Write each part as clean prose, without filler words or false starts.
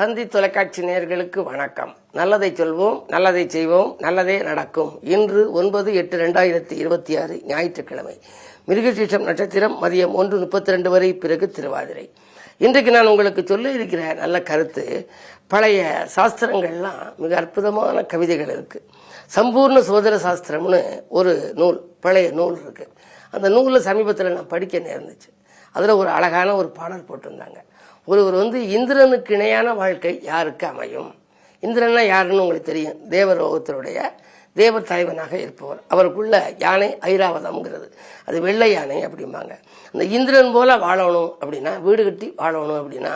தந்தி தொலைக்காட்சி நேயர்களுக்கு வணக்கம். நல்லதை சொல்வோம், நல்லதை செய்வோம், நல்லதே நடக்கும். இன்று 9/8/2026 ஞாயிற்றுக்கிழமை. மிருகசீரிஷம் நட்சத்திரம் மதியம் 1:32 வரை, பிறகு திருவாதிரை. இன்றைக்கு நான் உங்களுக்கு சொல்ல இருக்கிற நல்ல கருத்து, பழைய சாஸ்திரங்கள்லாம் மிக அற்புதமான கவிதைகள் இருக்கு. சம்பூர்ண சோதர சாஸ்திரம்னு ஒரு நூல், பழைய நூல் இருக்கு. அந்த நூலில் சமீபத்தில் நான் படிக்க நேர்ந்துச்சு. அதில் ஒரு அழகான ஒரு பாடல் போட்டிருந்தாங்க. ஒருவர் இந்திரனுக்கு இணையான வாழ்க்கை யாருக்கு அமையும்? இந்திரன்னா யாருன்னு உங்களுக்கு தெரியும். தேவலோகத்தினுடைய தேவர் தலைவனாக இருப்பவர். அவருக்குள்ள யானை ஐராவதம்ங்கிறது, அது வெள்ளை யானை அப்படிம்பாங்க. அந்த இந்திரன் போல வாழணும் அப்படின்னா, வீடு கட்டி வாழணும் அப்படின்னா,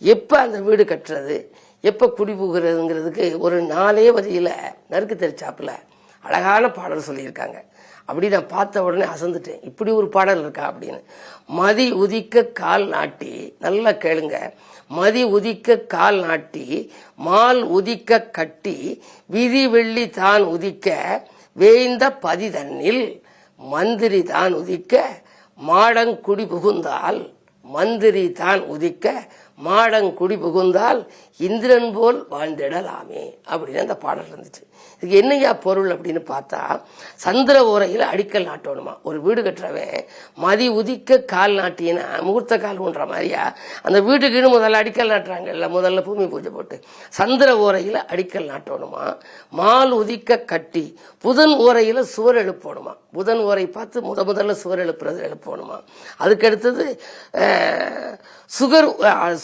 எப்போ அந்த வீடு கட்டுறது, எப்போ குடிபுகிறதுங்கிறதுக்கு ஒரு 4 வரியில நறுக்கு தெரிச்சாப்புல அழகான பாடல் சொல்லியிருக்காங்க. அப்படி நான் பார்த்த உடனே அசந்துட்டேன். இப்படி ஒரு பாடல் இருக்கா அப்படின்னு. மதி உதிக்க கால் நாட்டி, நல்லா கேளுங்க, மதி உதிக்க கால் நாட்டி மால் உதிக்க கட்டி விதி வெள்ளி தான் உதிக்க வேய்ந்த பதி தன்னில் மந்திரி தான் உதிக்க மாடங்குடி புகுந்தால், மந்திரி தான் உதிக்க மாடங்குடி புகுந்தால் இந்திரன் போல் வாழ்ந்திடலாமே அப்படின்னு அந்த பாடல் இருந்துச்சு. இதுக்கு என்னையா பொருள் அப்படின்னு பார்த்தா, சந்திர ஓரையில் அடிக்கல் நாட்டணுமா. ஒரு வீடு கட்டுறவன் மதி உதிக்க கால் நாட்டினா முகூர்த்த கால் ஊன்ற மாதிரியா அந்த வீட்டுக்கு முதல்ல அடிக்கல் நாட்டுறாங்கல்ல, முதல்ல பூமி பூஜை போட்டு சந்திர ஓரையில் அடிக்கல் நாட்டணுமா. மால் உதிக்க கட்டி புதன் ஓரையில் சுவர் எழுப்பணுமா. புதன் ஓரை பார்த்து முதல்ல சுவர் எழுப்பணுமா. அதுக்கு அடுத்தது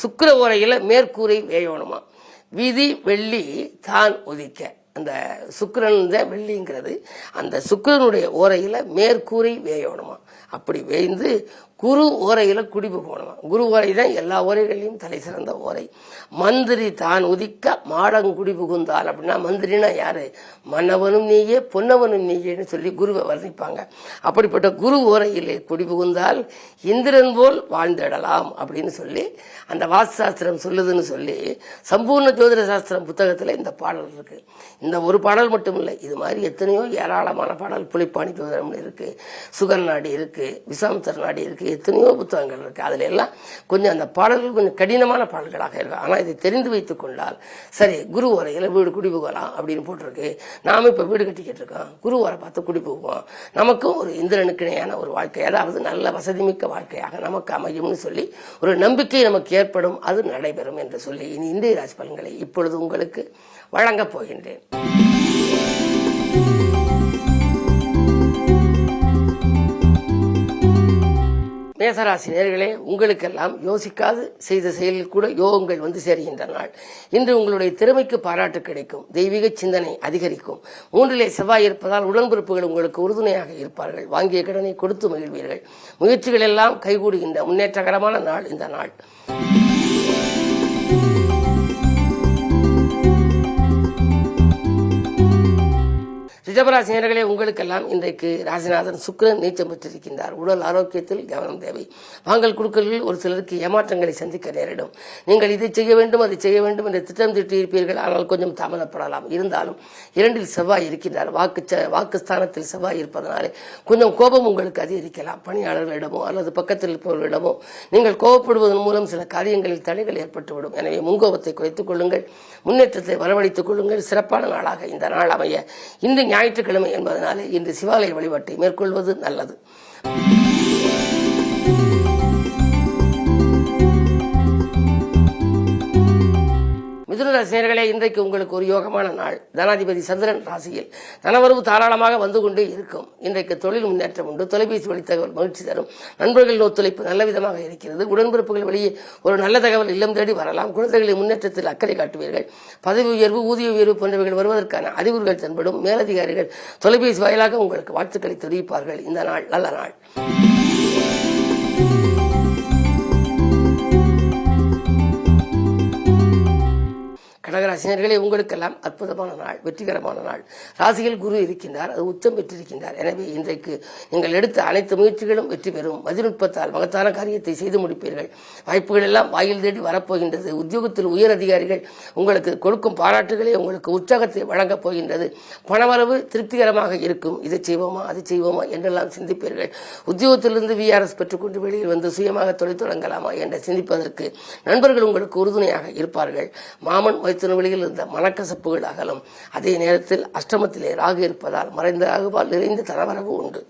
சுக்கிர ஓரையில் மேற்கூரை வேயணுமா. விதி வெள்ளி தான் உதிக்க, அந்த சுக்கிரன் தான் வெள்ளிங்கிறது, அந்த சுக்கிரனுடைய ஓரையில் மேற்கூரை வேயணுமா. அப்படி வேய்ந்து குரு ஓரையில் குடிப்பு போகணுமா. குரு ஓரை தான் எல்லா ஓரைகளையும் தலை சிறந்த ஓரை. மந்திரி தான் உதிக்க மாடங்குடி புகுந்தால் அப்படின்னா, மந்திரினா யாரு? மன்னவனும் நீயே பொன்னவனும் நீயேன்னு சொல்லி குருவை வர்ணிப்பாங்க. அப்படிப்பட்ட குரு ஓரையிலே குடி புகுந்தால் இந்திரன் போல் வாழ்ந்திடலாம் அப்படின்னு சொல்லி அந்த வாஸ்து சாஸ்திரம் சொல்லுதுன்னு சொல்லி சம்பூர்ண ஜோதிட சாஸ்திரம் புத்தகத்தில் இந்த பாடல் இருக்கு. இந்த ஒரு பாடல் மட்டும் இல்லை, இது மாதிரி எத்தனையோ ஏராளமான பாடல். புலிப்பாணி ஜோதிடம்னு இருக்கு, சுகர் நாடி இருக்கு, விசாமத்தர் நாடி இருக்கு, எத்தனையோ புத்தகங்கள் இருக்கு. அதுல எல்லாம் கொஞ்சம் அந்த பாடல்கள் கொஞ்சம் கடினமான பாடல்களாக இருக்கு. ஆனா இதை தெரிந்து வைத்துக் கொண்டால் சரி, குரு ஓரையில வீடு குடிபுகலாம் அப்படின்னு போட்டிருக்கு. நாம இப்ப வீடு கட்டிக்கிட்டு இருக்கோம், குரு ஓரை பார்த்து குடிபுகுவோம், நமக்கும் ஒரு இந்திரனுக்கு இணையான ஒரு வாழ்க்கை, அதாவது நல்ல வசதிமிக்க வாழ்க்கையாக நமக்கு அமையும்னு சொல்லி ஒரு நம்பிக்கை நமக்கு ஏற்படும், அது நடைபெறும் என்று சொல்லி இனி இந்திய ராசி பலன்களை இப்பொழுது உங்களுக்கு வழங்கப் போகின்றேன். மேசராசி நேயர்களே, உங்களுக்கெல்லாம் யோசிக்காது செய்த செயலில் கூட யோகங்கள் சேர்கின்ற நாள். இன்று உங்களுடைய திறமைக்கு பாராட்டு கிடைக்கும், தெய்வீக சிந்தனை அதிகரிக்கும். 3லே செவ்வாய் இருப்பதால் உடன்பிறப்புகள் உங்களுக்கு உறுதுணையாக இருப்பார்கள். வாங்கிய கடனை கொடுத்து மகிழ்வீர்கள். முயற்சிகள் எல்லாம் கைகூடுகின்ற முன்னேற்றகரமான நாள் இந்த நாள். ரிஷபராசி நேயர்களே, உங்களுக்கெல்லாம் இன்றைக்கு ராசிநாதன் சுக்கிரன் நீச்சம் பெற்றிருக்கின்றார். உடல் ஆரோக்கியத்தில் கவனம் தேவை. வாங்கல் கொடுக்கலில் ஒரு சிலருக்கு ஏமாற்றங்களை சந்திக்க நேரிடும். நீங்கள் இதை செய்ய வேண்டும், அதை செய்ய வேண்டும் என்று திட்டம் தீட்டியிருப்பீர்கள், ஆனால் கொஞ்சம் தாமதப்படலாம். இருந்தாலும் 2ல் செவ்வாய் இருக்கின்றார். வாக்குஸ்தானத்தில் செவ்வாய் இருப்பதனாலே கொஞ்சம் கோபம் உங்களுக்கு அதிகரிக்கலாம். பணியாளர்களிடமோ அல்லது பக்கத்தில் இருப்பவர்களிடமோ நீங்கள் கோபப்படுவதன் மூலம் சில காரியங்களில் தடைகள் ஏற்பட்டுவிடும். எனவே முன்கோபத்தை குறைத்துக் கொள்ளுங்கள், முன்னேற்றத்தை வரவழைத்துக் கொள்ளுங்கள். சிறப்பான நாளாக இந்த நாள் அமைய, இன்று ஞாயிற்றுக்கிழமை என்பதனாலே இன்று சிவாலய வழிபாட்டை மேற்கொள்வது நல்லது. மிதுனராசி நேயர்களே, இன்றைக்கு உங்களுக்கு ஒரு யோகமான நாள். தனாதிபதி சந்திரன் ராசியில், தனவரவு தாராளமாக வந்து கொண்டே இருக்கும். இன்றைக்கு தொழில் முன்னேற்றம் உண்டு. தொலைபேசி வழி தகவல் மகிழ்ச்சி தரும். நண்பர்களின் ஒத்துழைப்பு நல்ல விதமாக இருக்கிறது. உடன்பிறப்புகள் வழியே ஒரு நல்ல தகவல் இல்லம் தேடி வரலாம். குழந்தைகளின் முன்னேற்றத்தில் அக்கறை காட்டுவீர்கள். பதவி உயர்வு, ஊதிய உயர்வு போன்றவைகள் வருவதற்கான அறிகுறிகள் தென்படும். மேலதிகாரிகள் தொலைபேசி வாயிலாக உங்களுக்கு வாழ்த்துக்களை தெரிவிப்பார்கள். இந்த நாள் நல்ல நாள். கடகராசினியர்களே, உங்களுக்கெல்லாம் அற்புதமான நாள், வெற்றிகரமான நாள். ராசியில் குரு இருக்கின்றார், அது உச்சம் பெற்றிருக்கின்றார். எனவே இன்றைக்கு நீங்கள் எடுத்த அனைத்து முயற்சிகளும் வெற்றி பெறும். மதிநுட்பத்தால் மகத்தான காரியத்தை செய்து முடிப்பீர்கள். வாய்ப்புகள் எல்லாம் வாயில் தேடி வரப்போகின்றது. உத்தியோகத்தில் உயர் அதிகாரிகள் உங்களுக்கு கொடுக்கும் பாராட்டுகளே உங்களுக்கு உற்சாகத்தை வழங்கப் போகின்றது. பணவரவு திருப்திகரமாக இருக்கும். இதை செய்வோமா அதை செய்வோமா என்றெல்லாம் சிந்திப்பீர்கள். உத்தியோகத்திலிருந்து விஆர்எஸ் பெற்றுக்கொண்டு வெளியில் வந்து சுயமாக தொழில் தொடங்கலாமா என்று சிந்திப்பதற்கு நண்பர்கள் உங்களுக்கு உறுதுணையாக இருப்பார்கள். மாமன் மைத்துனவெளியில் இருந்த மனக்கசப்புகள் அகலும். அதே நேரத்தில் அஷ்டமத்திலே ராகு இருப்பதால் மறைந்த ராகுவால் நிறைந்த தனவரவு உண்டு.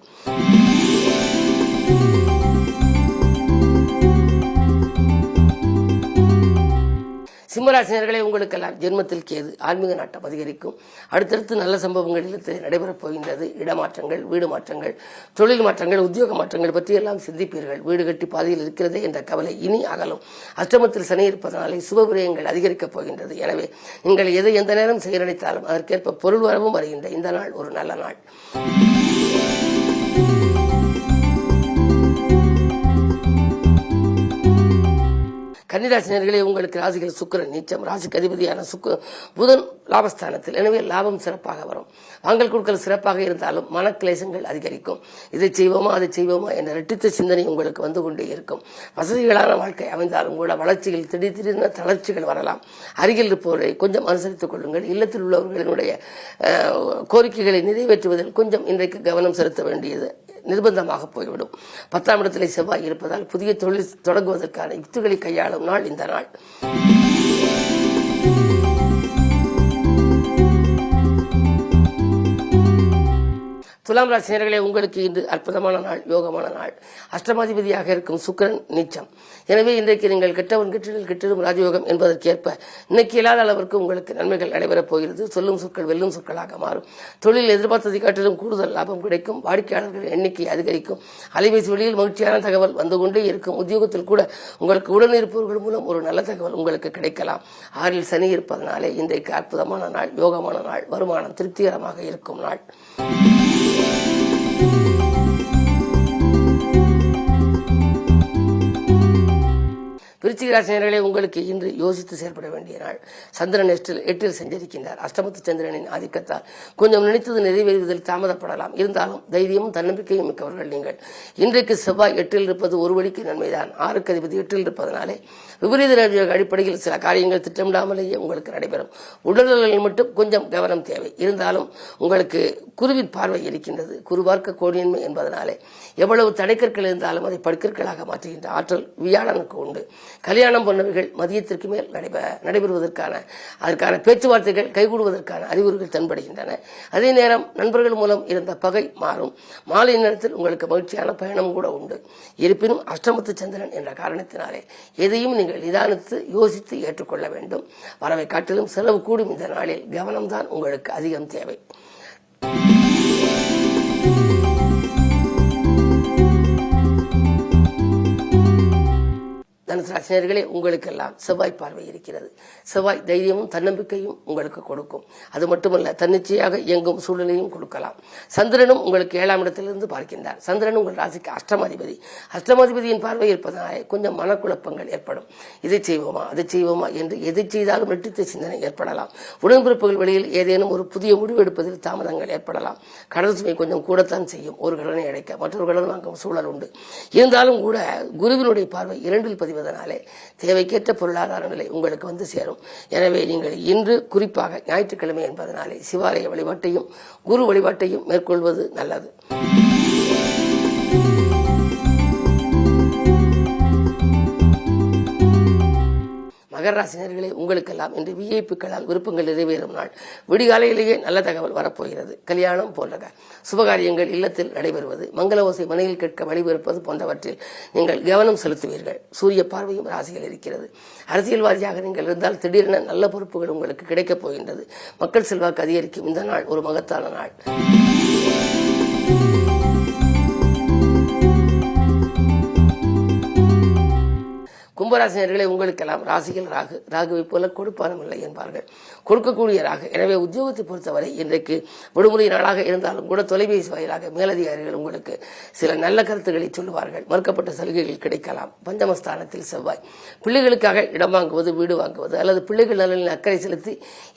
சிம்மராசினியர்களே, உங்களுக்கெல்லாம் ஜென்மத்தில் கேது, ஆன்மீக நாட்டம் அதிகரிக்கும். அடுத்தடுத்து நல்ல சம்பவங்கள் இல்லத்தில் நடைபெறப் போகின்றது. இடமாற்றங்கள், வீடு மாற்றங்கள், தொழில் மாற்றங்கள், உத்தியோக மாற்றங்கள் பற்றியெல்லாம் சிந்திப்பீர்கள். வீடு கட்டி பாதையில் இருக்கிறதே என்ற கவலை இனி அகலும். அஷ்டமத்தில் சனி இருப்பதனாலே சுப விரயங்கள் அதிகரிக்கப் போகின்றது. எனவே நீங்கள் எதை எந்த நேரம் செய்ய நினைத்தாலும் அதற்கேற்ப பொருள் வரவும் வருகின்ற இந்த நாள் ஒரு நல்ல நாள். கன்னிராசினியர்களே, உங்களுக்கு ராசிகள் சுக்கிரன் நீச்சம். ராசிக்கு அதிபதியான புதன் லாபஸ்தானத்தில். எனவே லாபம் சிறப்பாக வரும். வாங்கல் கொடுக்கல் சிறப்பாக இருந்தாலும் மனக்கிளேசங்கள் அதிகரிக்கும். இதை செய்வோமா அதை செய்வோமா என்ற இரட்டித்த சிந்தனை உங்களுக்கு வந்து கொண்டே இருக்கும். வசதிகளான வாழ்க்கை அமைந்தாலும் கூட வளர்ச்சியில் திடீரென தளர்ச்சிகள் வரலாம். அருகில் இருப்பவர்களை கொஞ்சம் அனுசரித்துக் கொள்ளுங்கள். இல்லத்தில் உள்ளவர்களுடைய கோரிக்கைகளை நிறைவேற்றுவதில் கொஞ்சம் இன்றைக்கு கவனம் செலுத்த வேண்டியது நிர்பந்தமாக போய்விடும். 10ஆம் இடத்திலே செவ்வாய் இருப்பதால் புதிய தொழில் தொடங்குவதற்கான யுக்திகளை கையாளும் நாள் இந்த நாள். துலாம் ராசினியர்களே, உங்களுக்கு இன்று அற்புதமான நாள், யோகமான நாள். அஷ்டமாதிபதியாக இருக்கும் சுக்கிரன் நீச்சம். எனவே இன்றைக்கு நீங்கள் கெட்டவன் கெட்டிடில் கெட்டிடும் ராஜயோகம் என்பதற்கேற்ப இன்னைக்கு இல்லாத அளவிற்கு உங்களுக்கு நன்மைகள் நடைபெறப் போகிறது. சொல்லும் சொற்கள் வெல்லும் சொற்களாக மாறும். தொழில் எதிர்பார்த்ததை காட்டிலும் கூடுதல் லாபம் கிடைக்கும். வாடிக்கையாளர்கள் எண்ணிக்கை அதிகரிக்கும். அலைபேசி வழியில் மகிழ்ச்சியான தகவல் வந்து கொண்டே இருக்கும். உத்தியோகத்தில் கூட உங்களுக்கு உடன் இருப்பவர்கள் மூலம் ஒரு நல்ல தகவல் உங்களுக்கு கிடைக்கலாம். 6ல் சனி இருப்பதனாலே இன்றைக்கு அற்புதமான நாள், யோகமான நாள். வருமானம் திருப்திகரமாக இருக்கும் நாள். விருச்சிக ராசினியர்களே, உங்களுக்கு இன்று யோசித்து செயல்பட வேண்டிய நாள். சந்திரன் 8ல் சஞ்சரிக்கின்றார். அஷ்டமத்து சந்திரனின் ஆதிக்கத்தால் கொஞ்சம் நினைத்தது நிறைவேறுவதில் தாமதப்படலாம். இருந்தாலும் தைரியமும் தன்னம்பிக்கையும் மிக்கவர்கள் நீங்கள். இன்றைக்கு செவ்வாய் 8ல் இருப்பது ஒரு வழிக்கு நன்மைதான். 6க்கு அதிபதி 8ல் இருப்பதனாலே விபரீத அடிப்படையில் சில காரியங்கள் திட்டமிடாமலேயே உங்களுக்கு நடைபெறும். உடல்நலனில் மட்டும் கொஞ்சம் கவனம் தேவை. இருந்தாலும் உங்களுக்கு குருவின் பார்வை இருக்கின்றது. குரு பார்க்க கோடியன்மை என்பதனாலே எவ்வளவு தடைக்கற்கள் இருந்தாலும் அதை படுக்கற்களாக மாற்றுகின்ற ஆற்றல் வியாழனுக்கு உண்டு. கல்யாணம் போன்றவைகள் மதியத்திற்கு மேல் அதற்கான பேச்சுவார்த்தைகள் கைகூடுவதற்கான அறிகுறிகள் தென்படுகின்றன. அதே நேரம் நண்பர்கள் மூலம் இருந்த பகை மாறும். மாலை நேரத்தில் உங்களுக்கு மகிழ்ச்சியான பயணம் கூட உண்டு. இருப்பினும் அஷ்டமத்து சந்திரன் என்ற காரணத்தினாலே எதையும் நீங்கள் நிதானித்து யோசித்து ஏற்றுக்கொள்ள வேண்டும். வரவை காட்டிலும் செலவு கூடும் இந்த நாளில் கவனம்தான் உங்களுக்கு அதிகம் தேவை. தனுசு ராசினியர்களே, உங்களுக்கெல்லாம் செவ்வாய் பார்வை இருக்கிறது. செவ்வாய் தைரியமும் தன்னம்பிக்கையும் உங்களுக்கு கொடுக்கும். அது மட்டுமல்ல, தன்னிச்சையாக இயங்கும் சூழ்நிலையும் கொடுக்கலாம். சந்திரனும் உங்களுக்கு 7ஆம் இடத்திலிருந்து பார்க்கின்றார். சந்திரன் உங்கள் ராசிக்கு அஷ்டமாதிபதியின் பார்வை இருப்பதனாலே கொஞ்சம் மனக்குழப்பங்கள் ஏற்படும். இதை செய்வோமா அதை செய்வோமா என்று எதை செய்தாலும் இரட்டித்த சிந்தனை ஏற்படலாம். உடன்பிறப்புகள் வழியில் ஏதேனும் ஒரு புதிய முடிவு எடுப்பதில் தாமதங்கள் ஏற்படலாம். கடன் சுமை கொஞ்சம் கூடத்தான் செய்யும். ஒரு கடனை அடைக்க மற்றொரு கடன் வாங்கும் சூழல் உண்டு. இருந்தாலும் கூட குருவினுடைய பார்வை 2ல் பதிவு னாலே தேவைக்கேற்ற பொருளாதார நிலை உங்களுக்கு வந்து சேரும். எனவே நீங்கள் இன்று குறிப்பாக ஞாயிற்றுக்கிழமை என்பதனாலே சிவாலய வழிபாட்டையும் குரு வழிபாட்டையும் மேற்கொள்வது நல்லது. மகர ராசினியர்களே, உங்களுக்கெல்லாம் இன்று விஐபிக்களால் விருப்பங்கள் நிறைவேறும் நாள். விடிகாலையிலேயே நல்ல தகவல் வரப்போகிறது. கல்யாணம் போன்ற சுபகாரியங்கள் இல்லத்தில் நடைபெறுவது, மங்கள ஓசை மனையில் கேட்க வழிபிறப்பது போன்றவற்றில் நீங்கள் கவனம் செலுத்துவீர்கள். சூரிய பார்வையும் ராசியில் இருக்கிறது. அரசியல்வாதியாக நீங்கள் இருந்தால் திடீரென நல்ல பொறுப்புகள் உங்களுக்கு கிடைக்கப் போகின்றது. மக்கள் செல்வாக்கு அதிகரிக்கும் இந்த நாள் ஒரு மகத்தான நாள். கும்பராசினியர்களை உங்களுக்கெல்லாம் ராசியில் ராகுவை போல கொடுப்பானும் இல்லை என்பார்கள், கொடுக்கக்கூடிய ராகு. எனவே உத்தியோகத்தை பொறுத்தவரை இன்றைக்கு விடுமுறை நாளாக இருந்தாலும் கூட தொலைபேசி வாயிலாக மேலதிகாரிகள் உங்களுக்கு சில நல்ல கருத்துக்களை சொல்லுவார்கள். மறுக்கப்பட்ட சலுகைகள் கிடைக்கலாம். பஞ்சமஸ்தானத்தில் செவ்வாய். பிள்ளைகளுக்காக இடம் வாங்குவது, வீடு வாங்குவது அல்லது பிள்ளைகள் நலனில் அக்கறை செலுத்தி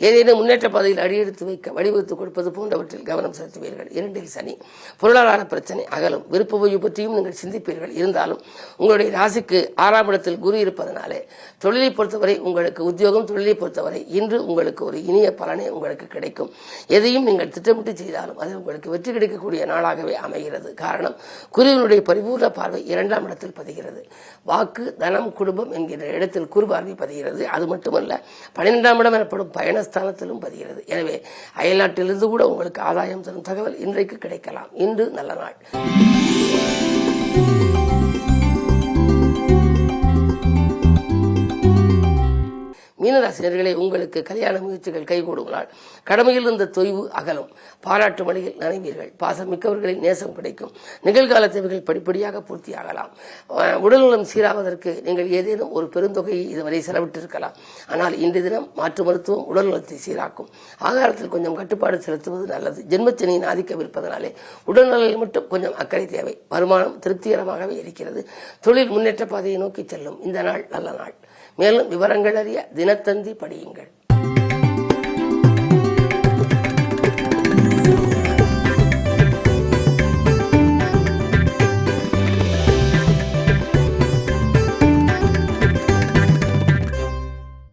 ஏதேனும் முன்னேற்ற பாதையில் அடியெடுத்து வைக்க வழிவகுத்து கொடுப்பது போன்றவற்றில் கவனம் செலுத்துவீர்கள். 2இல் சனி. பொருளாதார பிரச்சனை அகலும். விருப்ப ஓய்வு பற்றியும் நீங்கள் சிந்திப்பீர்கள். இருந்தாலும் உங்களுடைய ராசிக்கு 6ஆம் இடத்தில் குரு இருப்பதனாலே தொழிலை பொறுத்தவரை உங்களுக்கு உத்தியோகம், தொழிலை பொறுத்தவரை இன்று உங்களுக்கு ஒரு இனிய பலனை உங்களுக்கு கிடைக்கும். எதையும் நீங்கள் திட்டமிட்டு செய்தாலும் அது உங்களுக்கு வெற்றி கிடைக்கக்கூடிய நாளாகவே அமைகிறது. காரணம், குருவினுடைய பரிபூர்ண பார்வை 2ஆம் இடத்தில் பதிகிறது. வாக்கு, தனம், குடும்பம் என்கிற இடத்தில் குரு பார்வை பதிகிறது. அது மட்டுமல்ல, 12ஆம் இடம் எனப்படும் பயணஸ்தானத்திலும் பதிகிறது. எனவே அயல்நாட்டிலிருந்து கூட உங்களுக்கு ஆதாயம் தரும் தகவல் இன்றைக்கு கிடைக்கலாம். இன்று நல்ல நாள். மீனராசினியர்களே, உங்களுக்கு கல்யாண முயற்சிகள் கைகூடும் நாள். கடமையில் இருந்த தொய்வு அகலும். பாராட்டு மழையில் நனைவீர்கள். பாசம் மிக்கவர்களின் நேசம் கிடைக்கும். நிகழ்கால தேவைகள் படிப்படியாக பூர்த்தியாகலாம். உடல்நலம் சீராவதற்கு நீங்கள் ஏதேனும் ஒரு பெருந்தொகையை இதுவரை செலவிட்டிருக்கலாம். ஆனால் இன்றைய தினம் மாற்று மருத்துவம் உடல்நலத்தை சீராக்கும். ஆகாரத்தில் கொஞ்சம் கட்டுப்பாடு செலுத்துவது நல்லது. ஜென்மச்சனியின் ஆதிக்கம் இருப்பதனாலே உடல்நலில் மட்டும் கொஞ்சம் அக்கறை தேவை. வருமானம் திருப்திகரமாகவே இருக்கிறது. தொழில் முன்னேற்ற பாதையை நோக்கி செல்லும் இந்த நாள் நல்ல நாள். மேலும் விவரங்கள் அறிய தினத்தந்தி படியுங்கள்.